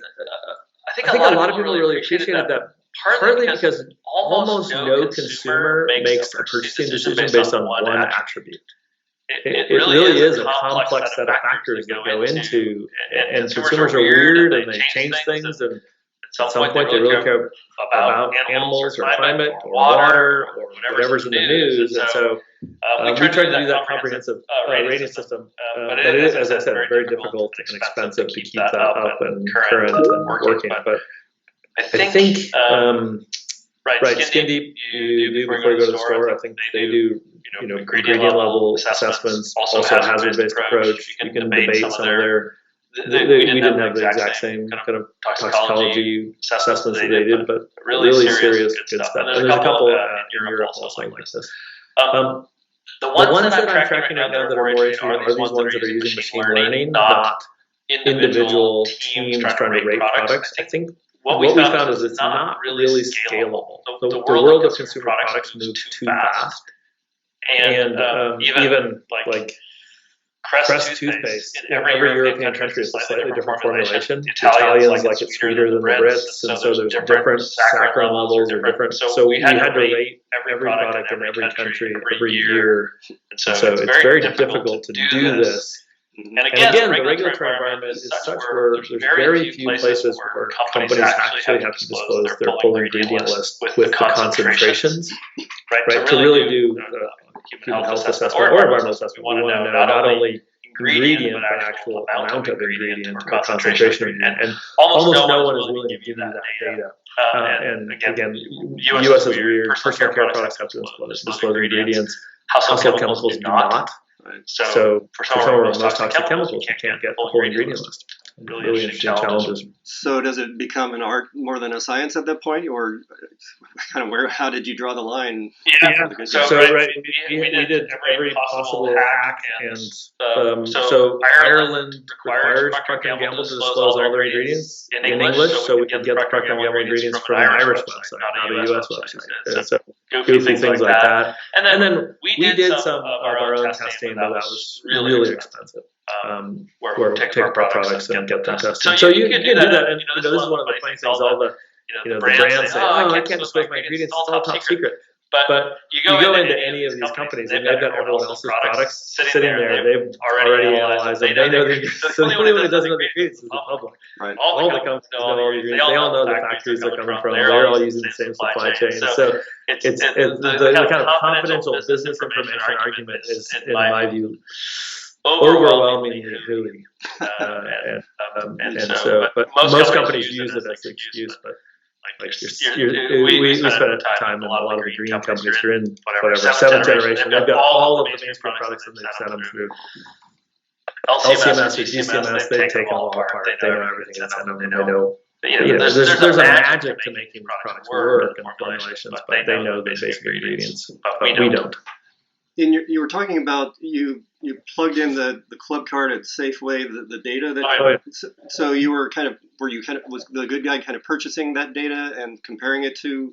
a lot of people really appreciated that, partly because almost no consumer makes a purchasing decision based on one attribute. It really is a complex set of factors that go into, and consumers are weird and they change things, and at some point they really care about animals or climate or water or whatever's in the news. And so we tried to do that comprehensive rating system, but it is, as I said, very difficult and expensive to keep that up and current and working. But I think Skin Deep you do before you go to the store. I think they do ingredient level assessments, also hazard-based approach. You can debate some of their. We didn't have the exact same kind of toxicology assessments that they did, but really serious good stuff. And there's a couple in Europe also like this. The ones that I'm tracking right now that are more interesting are these ones that are using machine learning, not individual teams trying to rate products. I think what we found is it's not really scalable. The world of consumer products moves too fast. And even like Crest toothpaste in every European country is a slightly different formulation. The Italians like it sweeter than the Brits, and so there's different saccharin levels or different. So we had to rate every product in every country every year. And so it's very difficult to do this. And again, the regulatory environment is such where there's very few places where companies actually have to disclose their full ingredient list with the concentrations, right? To really do human health assessment or environmental assessment. We want to know not only ingredient, but actual amount of ingredient or concentration of ingredient. And almost no one is willing to give you that data. And again, U.S. is weird. Personal care products have to disclose ingredients. Household chemicals do not. Right. So for some of our most toxic chemicals, you can't get the whole ingredient list. Really interesting challenges. So does it become an art more than a science at that point, or kind of how did you draw the line? Yeah. So we did every possible hack, and so Ireland requires Procter & Gamble to disclose all their ingredients in English, so we can get the Procter & Gamble ingredients from an Irish website, not a U.S. website. So goofy things like that. And then we did some of our own testing, but that was really expensive. Where we take our products and get them tested. So you can do that, and this is one of the funny things. All the the brands say, "Oh, I can't disclose my ingredients; it's all top secret." But you go into any of these companies, and they've got everyone else's products sitting there. They've already analyzed them. They know the ingredients. So the only one who doesn't know the ingredients is the public. Right. All the companies know all the ingredients. They all know the factories they're coming from. They're all using the same supply chain. So it's the kind of confidential business information argument is, in my view, overwhelmingly hooey. And so, but most companies use it as an excuse. But we spent time in a lot of the green companies who are in whatever seventh generation. They've got all of the mainstream products and they've sent them through LCMS or GCMS. They've taken them all apart. They know everything that's in them, and they know. There's a magic to making these products work and formulations, but they know the basic ingredients, but we don't. You were talking about you plugged in the club card at Safeway, the data that. So you were was the good guy kind of purchasing that data and comparing it to?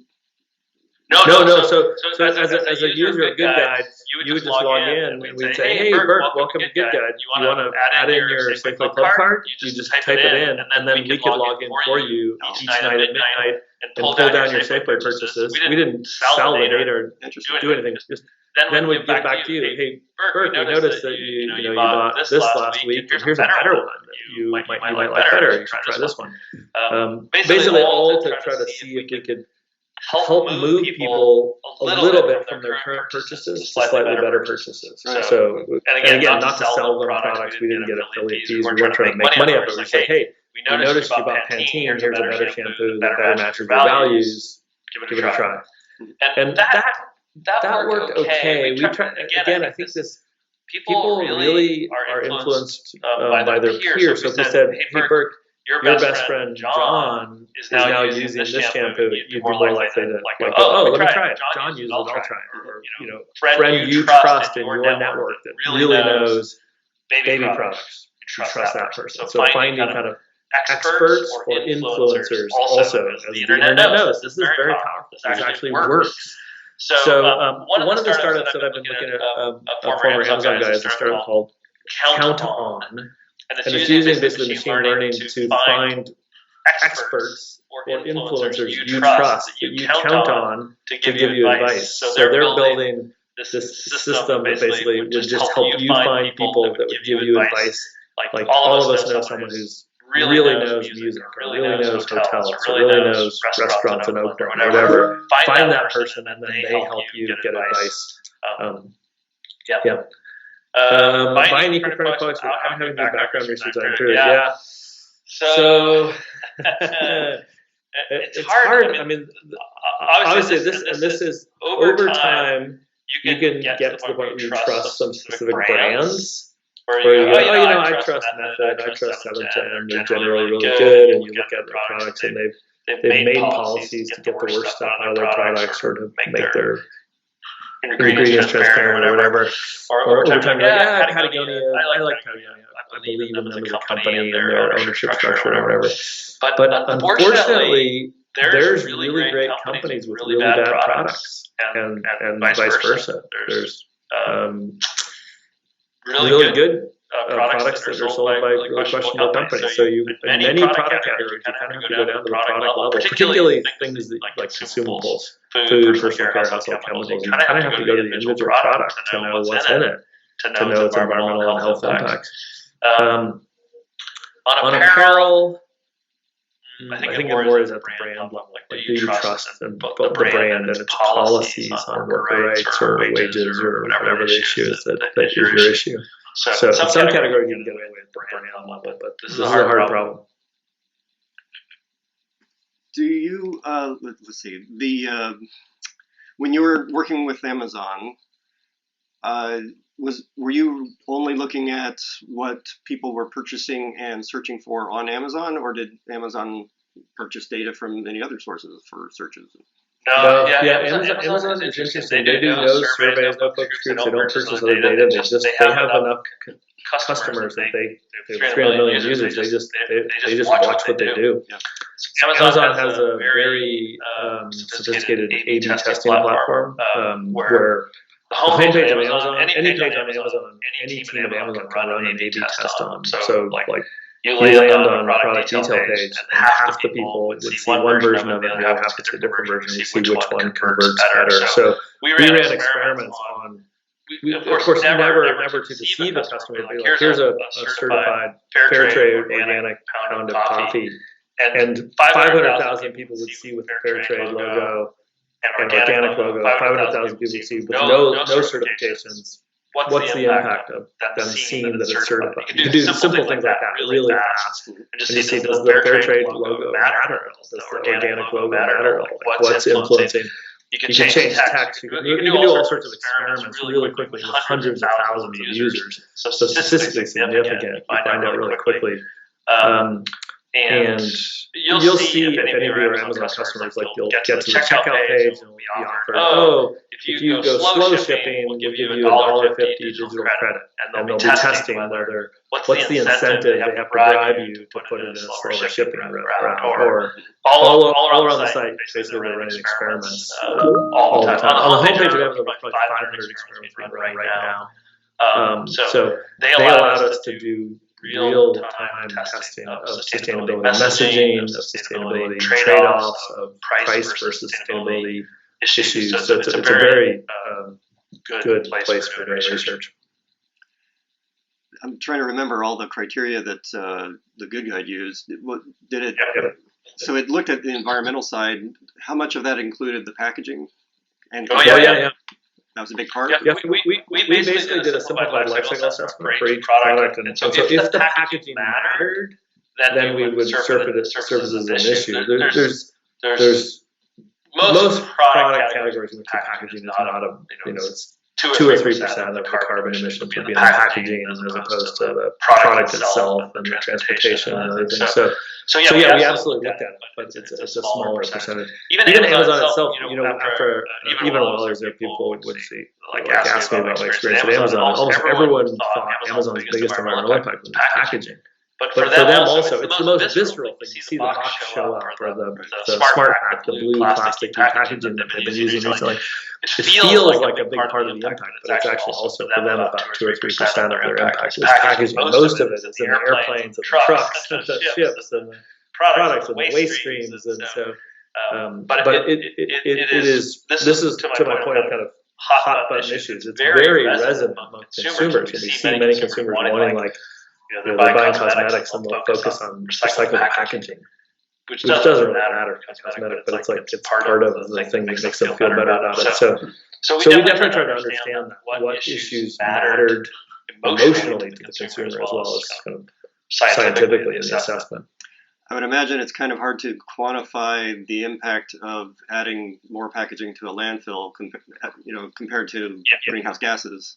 No. So as a user of Good Guide, you would just log in and we'd say, "Hey, Bert, welcome to Good Guide. You want to add in your Safeway club card? You just type it in, and then we could log in for you each night at midnight and pull down your Safeway purchases. We didn't sell the data or do anything. Just then we'd give back to you. Hey, Bert, we noticed that you bought this last week, and here's a better one that you might like better. You should try this one." Basically, all to try to see if we could help move people a little bit from their current purchases to slightly better purchases. Right. So, and again, not to sell them products. We didn't get affiliate fees. We weren't trying to make money off it. We said, "Hey, we noticed you bought Pantene. Here's a better shampoo that better matches your values. Give it a try." And that worked okay. We tried again. I think people really are influenced by their peers. So if we said, "Hey, Bert, your best friend John is now using this shampoo," you'd be more likely to "Oh, let me try it. John uses it. I'll try it." Or friend you trust in your network that really knows baby products. You trust that person. So finding kind of experts or influencers also, as the internet knows, this is very powerful. This actually works. So one of the startups that I've been looking at, a former Amazon guy, is a startup called Count On, and it's using basically machine learning to find experts or influencers you trust that you count on to give you advice. So they're building this system that basically would just help you find people that would give you advice. Like all of us know someone who's really knows music, or really knows hotels, or really knows restaurants in Oakland, or whatever. Find that person, and then they help you get advice. Buying eco-friendly products without having the background research on it. Yeah. So it's hard. I mean, obviously, this is over time. You can get to the point where you trust some specific brands. Where you go, I trust Method, I trust 710, they're generally really good, and you look at their products, and they've made policies to get the worst stuff out of their products, or to make their ingredients transparent or whatever. Or over time, you're like, Patagonia, I like Patagonia. I believe in them as a company and their ownership structure or whatever. But unfortunately, there's really great companies with really bad products, and vice versa. There's really good products that are sold by really questionable companies. So in many product categories, you kind of have to go down to the product level, particularly things like consumables, food, personal care, household chemicals. You kind of have to go to the individual product to know what's in it, to know its environmental and health impacts. On apparel, I think it more is at the brand level. Like, do you trust both the brand and its policies on worker rights or wages or whatever the issue is that is your issue? So in some categories you can get away with the brand level, but this is a hard problem. Do you let's see, the when you were working with Amazon, were you only looking at what people were purchasing and searching for on Amazon, or did Amazon purchase data from any other sources for searches? No, Amazon is interesting. They do no surveys, no focus groups. They don't purchase other data. They have enough customers that they have 300 million users. They just watch what they do. Yeah. Amazon has a very sophisticated A/B testing platform where the homepage of Amazon, any page on Amazon, any team of Amazon can run an A/B test on. So like you land on a product detail page, and half the people would see one version of it, and the other half would see a different version. We see which one converts better. So we ran experiments on. Of course, never to deceive the customer. But like, here's a certified fair trade organic pound of coffee, and 500,000 people would see with the fair trade logo and organic logo. 500,000 people would see with no certifications. What's the impact of them seeing that it's certified? You can do simple things like that really fast. And just see, does the fair trade logo matter? Does the organic logo matter? Like, what's influencing? You can change text. You can do all sorts of experiments really quickly with hundreds of thousands of users. So statistically significant, you find out really quickly. And you'll see if any of your Amazon customers, like, you'll get to the checkout page and we offer, if you go slow shipping, we'll give you $1.50 digital credit. And they'll be testing whether, what's the incentive they have to bribe you to put it in a slower shipping route. Or all around the site, basically they're running experiments all the time. On the homepage of Amazon, there's like 500 experiments running right now. So they allowed us to do real-time testing of sustainability messaging, of sustainability trade-offs, of price versus sustainability issues. So it's a very good place for research. I'm trying to remember all the criteria that the Good Guide used. Did it? Yep. So it looked at the environmental side. How much of that included the packaging? And yeah. That was a big part. Yeah, we basically did a simplified life cycle assessment for each product, and so if the packaging mattered, then we would serve it as an issue. There's most product categories in which the packaging is not it's 2 or 3% of the carbon emissions would be in the packaging as opposed to the product itself and the transportation and other things. So yeah, we absolutely looked at it, but it's a smaller percentage. Even Amazon itself, after even while I was there, people would see, ask me about my experience at Amazon. Almost everyone thought Amazon's biggest environmental impact was packaging. But for them also, it's the most visceral thing. You see the box show up, or the Smart Pack, the blue plastic packaging that they've been using recently. It feels like a big part of the impact, but it's actually also for them about 2 or 3% of their impact is packaging. Most of it is in the airplanes and the trucks and the ships and the products and the waste streams. And so, but it is. This is to my point of kind of hot button issues. It's very resonant among consumers. We see many consumers wanting they're buying cosmetics and they'll focus on recycled packaging, which doesn't really matter for cosmetic, but it's part of the thing that makes them feel better about it. So we definitely try to understand what issues mattered emotionally to the consumer as well as kind of scientifically in the assessment. I would imagine it's kind of hard to quantify the impact of adding more packaging to a landfill, compared to greenhouse gases.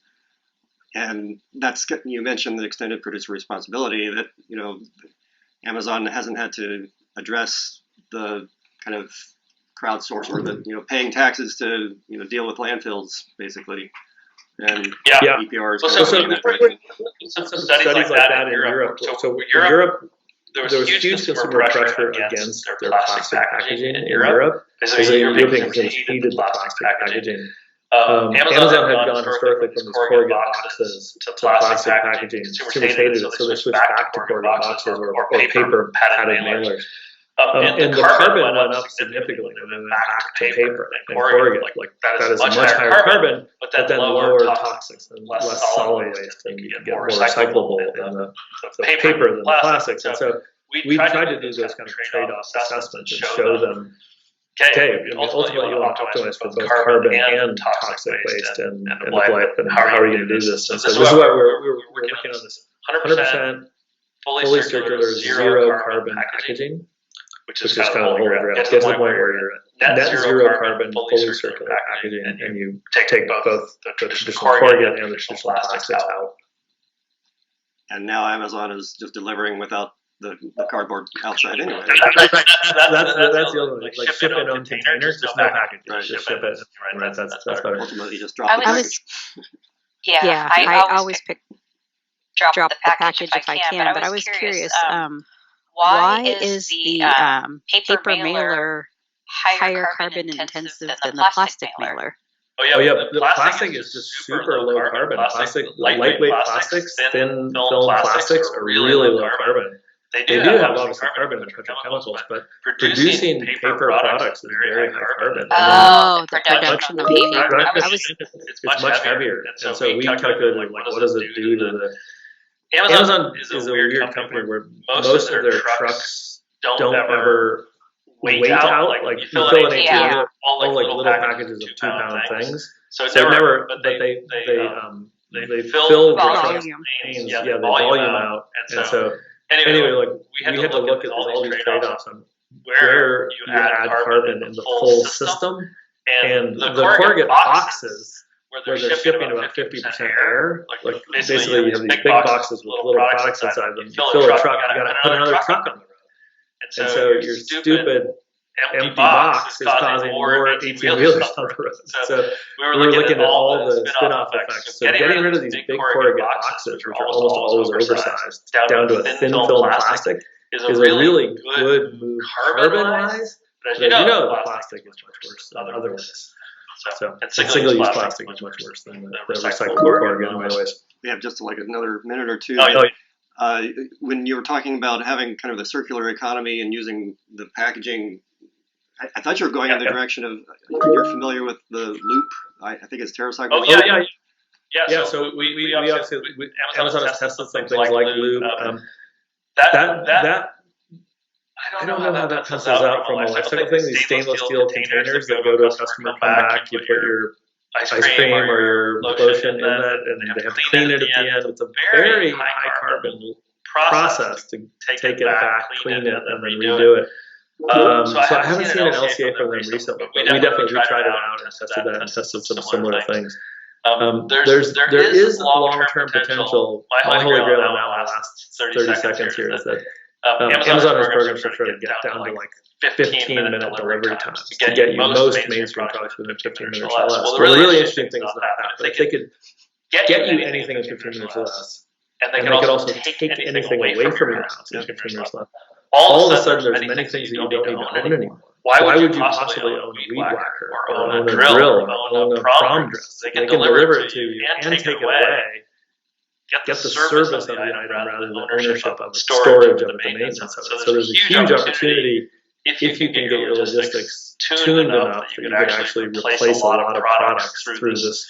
And that's, you mentioned the extended producer responsibility that, Amazon hasn't had to address the kind of crowdsource or the, paying taxes to, deal with landfills, basically. And EPRs. Some studies like that in Europe. So in Europe, there was huge consumer pressure against their plastic packaging in Europe. Because the European consumers hated the plastic packaging. Amazon had gone historically from these corrugated boxes to plastic packaging. Consumers hated it, so they switched back to corrugated boxes or paper padded mailers. And the carbon went up significantly when they went back to paper and corrugated. That is much higher carbon, but then lower toxics and less solid waste, and you can get more recyclable in the paper than the plastics. And so we tried to do those kind of trade-off assessments and show them, okay, ultimately you want to optimize for both carbon and toxic waste and the blight, and how are you going to do this? And so this is why we're looking on this 100% fully circular, zero carbon packaging, which is kind of the holy grail. Get to the point where you're at net zero carbon, fully circular packaging, and you take both the traditional corrugate and the traditional plastics out. And now Amazon is just delivering without the cardboard outside anyway. That's the other one. Like ship in own containers, just no packaging. Right. Just ship it. Right. That's better. Ultimately, just drop the package. I always drop the package if I can. But I was curious, why is the paper mailer higher carbon intensive than the plastic mailer? Oh yeah, the plastic is just super low carbon. Plastic, lightweight plastics, thin film plastics are really low carbon. They do have obviously carbon in petrochemicals, but producing paper products is very high carbon. Oh, the production of paper. It's much heavier. And so we calculated, like, what does it do to the... Amazon is a weird company where most of their trucks don't ever weight out. Like you fill an ATM, all like little packages of 2-pound things. So it never, but they fill the truck's lanes, the volume out. And so anyway, like we had to look at all these trade-offs on where you add carbon in the full system, and the corrugate boxes where they're shipping about 50% air. Like basically you have these big boxes with little products inside them. You fill a truck, you got to put another truck on the road. And so your stupid empty box is causing more 18-wheelers on the road. So we were looking at all the spin-off effects. So getting rid of these big corrugate boxes, which are almost always oversized, down to a thin film plastic is a really good move carbon-wise. But as you know, the plastic is much worse than other ways. So single-use plastic is much worse than the recycled corrugate in many ways. We have just like another minute or two. When you were talking about having kind of the circular economy and using the packaging, I thought you were going in the direction of, you're familiar with the Loop? I think it's TerraCycle. Oh, yeah. So we obviously, Amazon has tested some things like Loop. I don't know how that pencils out from a life cycle thing. These stainless steel containers that go to a customer, come back, you put your ice cream or your lotion in it, and they have to clean it at the end. It's a very high carbon process to take it back, clean it, and then redo it. So I haven't seen an LCA from them recently, but we definitely tried it out and tested that and tested some similar things. There is long-term potential. My holy grail now in the last 30 seconds here is that Amazon has programs to try to get down to like 15-minute delivery times to get you most mainstream products within 15 minutes or less. Well, the really interesting thing is that if they could get you anything in 15 minutes or less, and they could also take anything away from your house in 15 minutes or less, all of a sudden there's many things that you don't need to own anymore. Why would you possibly own a weed whacker or own a drill or own a prom dress? They can deliver it to you and take it away. Get the service of the item rather than ownership of it, storage of it, the maintenance of it. So there's a huge opportunity if you can get your logistics tuned enough that you can actually replace a lot of products through this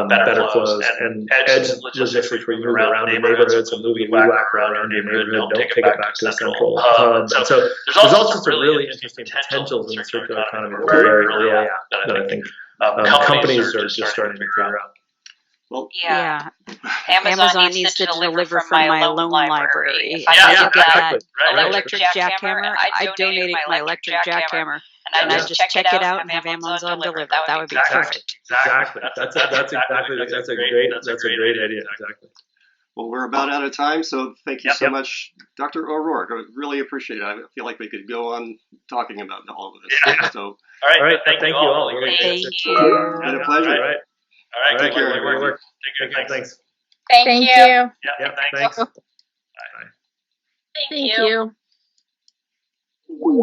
better flows and edge logistics where you move around your neighborhood. So moving weed whacker around your neighborhood, don't take it back to a central hub. And so there's also some really interesting potentials in the circular economy that we're very early at that I think companies are just starting to figure out. Well, yeah. Amazon needs to deliver from my loan library. If I get that electric jackhammer, I donated my electric jackhammer, and I just check it out and have Amazon deliver. That would be perfect. Exactly. That's a great idea. Exactly. Well, we're about out of time, so thank you so much, Dr. O'Rourke. I really appreciate it. I feel like we could go on talking about all of this. So, all right. Thank you all. Thank you. It's been a pleasure. All right. Take care, everyone. Thanks. Thank you. Yeah, thanks. Bye. Thank you.